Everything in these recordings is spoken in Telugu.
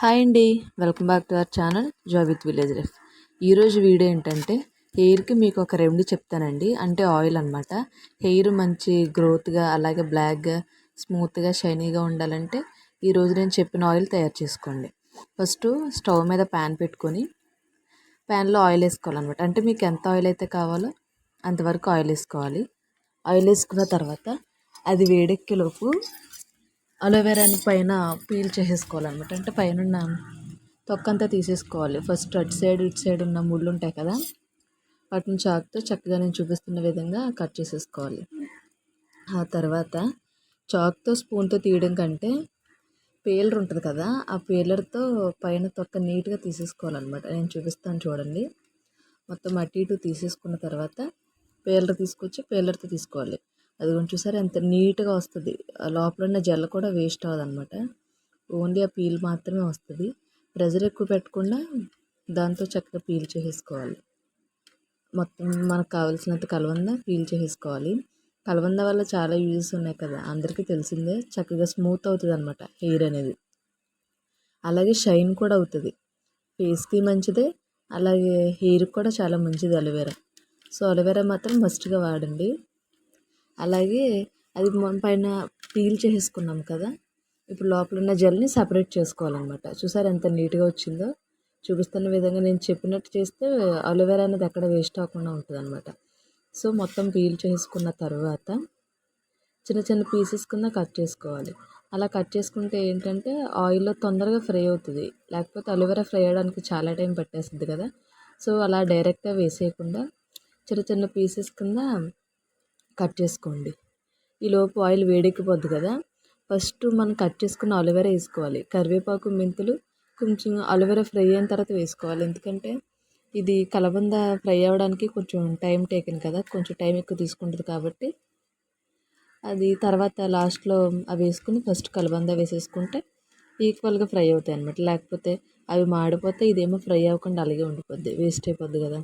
హాయ్ అండి. Welcome back to our channel Joy with village life. ఈరోజు వీడియో ఏంటంటే హెయిర్కి మీకు ఒక రెమెడీ చెప్తానండి. అంటే ఆయిల్ అనమాట. హెయిర్ మంచి గ్రోత్గా అలాగే బ్లాక్గా స్మూత్గా షైనీగా ఉండాలంటే ఈరోజు నేను చెప్పిన ఆయిల్ తయారు చేసుకోండి. ఫస్ట్ స్టవ్ మీద ప్యాన్ పెట్టుకొని ప్యాన్లో ఆయిల్ వేసుకోవాలన్నమాట. అంటే మీకు ఎంత ఆయిల్ అయితే కావాలో అంతవరకు ఆయిల్ వేసుకోవాలి. ఆయిల్ వేసుకున్న తర్వాత అది వేడెక్కేలోపు అలోవెరాని పైన పీల్ చేసేసుకోవాలన్నమాట. అంటే పైన ఉన్న తొక్కంతా తీసేసుకోవాలి. ఫస్ట్ అటు సైడ్ ఇటు సైడ్ ఉన్న ముళ్ళు ఉంటాయి కదా, వాటిని చాకుతో చక్కగా నేను చూపిస్తున్న విధంగా కట్ చేసేసుకోవాలి. ఆ తర్వాత చాకుతో స్పూన్తో తీయడం కంటే పేలర్ ఉంటుంది కదా, ఆ పేలర్తో పైన తొక్క నీట్గా తీసేసుకోవాలన్నమాట. నేను చూపిస్తాను చూడండి. మొత్తం అటు ఇటు తీసేసుకున్న తర్వాత పేలర్ తీసుకొచ్చి పేలర్తో తీసుకోవాలి. అది కొంచెం చూసారా ఎంత నీట్గా వస్తుంది. లోపల ఉన్న జెల్ కూడా వేస్ట్ అవ్వదు అనమాట. ఓన్లీ ఆ పీల్ మాత్రమే వస్తుంది. ప్రెజర్ ఎక్కువ పెట్టకుండా దాంతో చక్కగా పీల్ చేసేసుకోవాలి. మొత్తం మనకు కావాల్సినంత కలవంద పీల్ చేసేసుకోవాలి. కలవంద వల్ల చాలా యూజెస్ ఉన్నాయి కదా, అందరికీ తెలిసిందే. చక్కగా స్మూత్ అవుతుంది అనమాట హెయిర్ అనేది. అలాగే షైన్ కూడా అవుతుంది. ఫేస్కి మంచిదే, అలాగే హెయిర్కి కూడా చాలా మంచిది అలోవెరా. సో అలోవెరా మాత్రం మస్ట్గా వాడండి. అలాగే అది పైన పీల్ చేసేసుకున్నాం కదా, ఇప్పుడు లోపల ఉన్న జెల్ని సపరేట్ చేసుకోవాలన్నమాట. చూసారు ఎంత నీట్గా వచ్చిందో. చూపిస్తున్న విధంగా నేను చెప్పినట్టు చేస్తే అలోవెరా అనేది ఎక్కడ వేస్ట్ అవ్వకుండా ఉంటుంది అనమాట. సో మొత్తం పీల్ చేసుకున్న తర్వాత చిన్న చిన్న పీసెస్ కింద కట్ చేసుకోవాలి. అలా కట్ చేసుకుంటే ఏంటంటే ఆయిల్లో తొందరగా ఫ్రై అవుతుంది. లేకపోతే అలోవెరా ఫ్రై అవ్వడానికి చాలా టైం పట్టేస్తుంది కదా. సో అలా డైరెక్ట్గా వేసేయకుండా చిన్న చిన్న పీసెస్ కింద కట్ చేసుకోండి. ఈలోపు ఆయిల్ వేడెక్కిపోద్ది కదా, ఫస్ట్ మనం కట్ చేసుకున్న అలోవెరా వేసుకోవాలి. కరివేపాకు, మెంతులు కొంచెం అలోవెరా ఫ్రై అయిన తర్వాత వేసుకోవాలి. ఎందుకంటే ఇది కలబంద ఫ్రై అవ్వడానికి కొంచెం టైం టేకెన్ కదా, కొంచెం టైం ఎక్కువ తీసుకుంటుంది కాబట్టి అది తర్వాత లాస్ట్లో అవి వేసుకుని ఫస్ట్ కలబంద వేసేసుకుంటే ఈక్వల్గా ఫ్రై అవుతాయి అన్నమాట. లేకపోతే అవి మాడిపోతే ఇదేమో ఫ్రై అవ్వకుండా అలాగే ఉండిపోద్ది, వేస్ట్ అయిపోద్ది కదా.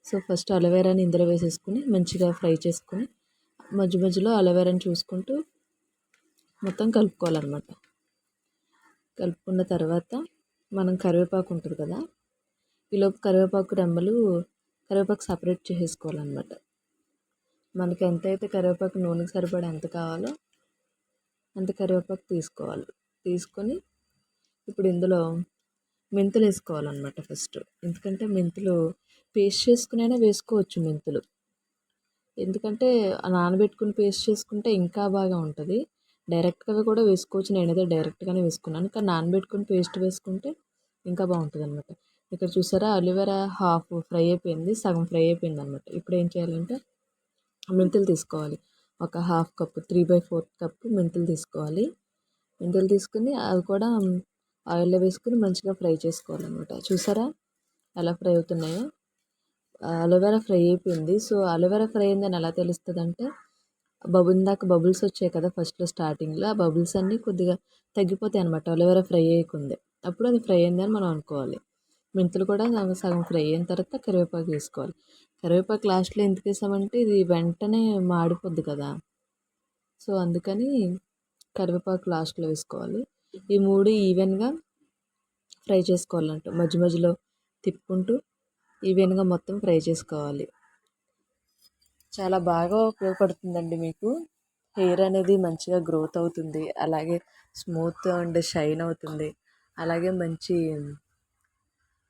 సో ఫస్ట్ అలోవెరాని ఇందులో వేసేసుకుని మంచిగా ఫ్రై చేసుకుని మధ్య మధ్యలో అలోవెరాని చూసుకుంటూ మొత్తం కలుపుకోవాలన్నమాట. కలుపుకున్న తర్వాత మనం కరివేపాకు ఉంటుంది కదా, ఈలోపు కరివేపాకు రెమ్మలు కరివేపాకు సపరేట్ చేసేసుకోవాలన్నమాట. మనకి ఎంతైతే కరివేపాకు నూనెకి సరిపడా ఎంత కావాలో అంత కరివేపాకు తీసుకోవాలి. తీసుకొని ఇప్పుడు ఇందులో మెంతులు వేసుకోవాలన్నమాట ఫస్ట్. ఎందుకంటే మెంతులు పేస్ట్ చేసుకునైనా వేసుకోవచ్చు మెంతులు. ఎందుకంటే నానబెట్టుకుని పేస్ట్ చేసుకుంటే ఇంకా బాగా ఉంటుంది. డైరెక్ట్గా కూడా వేసుకోవచ్చు. నేనైతే డైరెక్ట్గానే వేసుకున్నాను, కానీ నానబెట్టుకుని పేస్ట్ వేసుకుంటే ఇంకా బాగుంటుంది అనమాట. ఇక్కడ చూసారా అలోవెరా హాఫ్ ఫ్రై అయిపోయింది, సగం ఫ్రై అయిపోయింది అనమాట. ఇప్పుడు ఏం చేయాలంటే మెంతులు తీసుకోవాలి. ఒక హాఫ్ కప్పు 3/4 కప్పు మెంతులు తీసుకోవాలి. మెంతులు తీసుకుని అవి కూడా ఆయిల్లో వేసుకుని మంచిగా ఫ్రై చేసుకోవాలన్నమాట. చూసారా ఎలా ఫ్రై అవుతున్నాయో. అలోవెరా ఫ్రై అయిపోయింది. సో అలోవెరా ఫ్రై అయిందని ఎలా తెలుస్తుంది అంటే ఇందాక బబుల్స్ వచ్చాయి కదా ఫస్ట్లో స్టార్టింగ్లో, ఆ బబుల్స్ అన్నీ కొద్దిగా తగ్గిపోతాయి అనమాట అలోవెరా ఫ్రై అయ్యకుంది. అప్పుడు అది ఫ్రై అయిందని మనం అనుకోవాలి. మెంతులు కూడా సగం ఫ్రై అయిన తర్వాత కరివేపాకు వేసుకోవాలి. కరివేపాకు లాస్ట్లో ఎందుకు వేసామంటే ఇది వెంటనే మాడిపోద్ది కదా, సో అందుకని కరివేపాకు లాస్ట్లో వేసుకోవాలి. ఈ మూడు ఈవెన్గా ఫ్రై చేసుకోవాలంట. మధ్య మధ్యలో తిప్పుకుంటూ ఈవెన్గా మొత్తం ఫ్రై చేసుకోవాలి. చాలా బాగా ఉపయోగపడుతుందండి మీకు. హెయిర్ అనేది మంచిగా గ్రోత్ అవుతుంది, అలాగే స్మూత్ అండ్ షైన్ అవుతుంది, అలాగే మంచి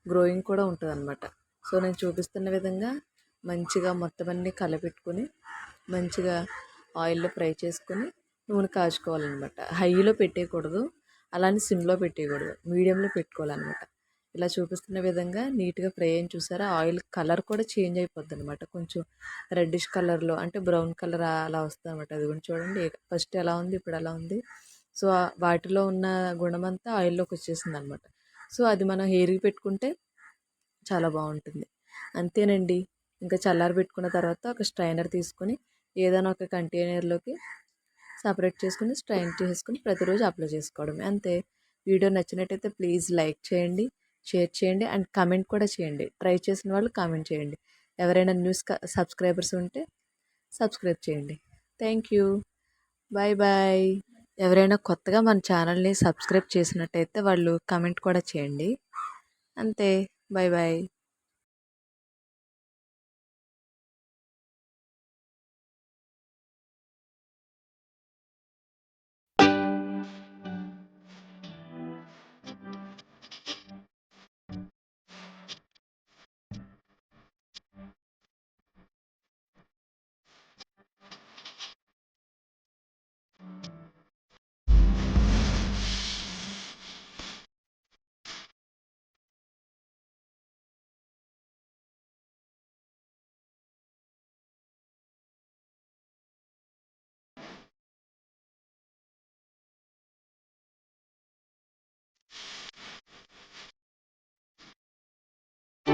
గ్రోయింగ్ కూడా ఉంటుంది అనమాట. సో నేను చూపిస్తున్న విధంగా మంచిగా మొత్తం అన్నీ కలపెట్టుకుని మంచిగా ఆయిల్లో ఫ్రై చేసుకొని నూనె కాచుకోవాలన్నమాట. హైలో పెట్టేయకూడదు, అలానే సిమ్లో పెట్టేయకూడదు, మీడియంలో పెట్టుకోవాలన్నమాట. ఇలా చూపిస్తున్న విధంగా నీట్గా ఫ్రై అయిన చూసారా, ఆయిల్ కలర్ కూడా చేంజ్ అయిపోద్ది అనమాట. కొంచెం రెడ్డిష్ కలర్లో అంటే బ్రౌన్ కలర్ అలా వస్తుంది అనమాట. అది కూడా చూడండి, ఫస్ట్ ఎలా ఉంది ఇప్పుడు ఎలా ఉంది. సో వాటిలో ఉన్న గుణమంతా ఆయిల్లోకి వచ్చేసింది అనమాట. సో అది మనం హెయిర్కి పెట్టుకుంటే చాలా బాగుంటుంది. అంతేనండి. ఇంకా చల్లారి పెట్టుకున్న తర్వాత ఒక స్ట్రైనర్ తీసుకొని ఏదైనా ఒక కంటైనర్లోకి సపరేట్ చేసుకుని స్ట్రైన్ చేసుకుని ప్రతిరోజు అప్లై చేసుకోవడమే, అంతే. వీడియో నచ్చినట్టయితే ప్లీజ్ లైక్ చేయండి, షేర్ చేయండి అండ్ కామెంట్ కూడా చేయండి. ట్రై చేసిన వాళ్ళు కామెంట్ చేయండి. ఎవరైనా న్యూస్ సబ్స్క్రైబర్స్ ఉంటే సబ్స్క్రైబ్ చేయండి. Thank you. Bye bye. ఎవరైనా కొత్తగా మన ఛానల్ని సబ్స్క్రైబ్ చేసినట్టయితే వాళ్ళు కమెంట్ కూడా చేయండి. అంతే. Bye bye.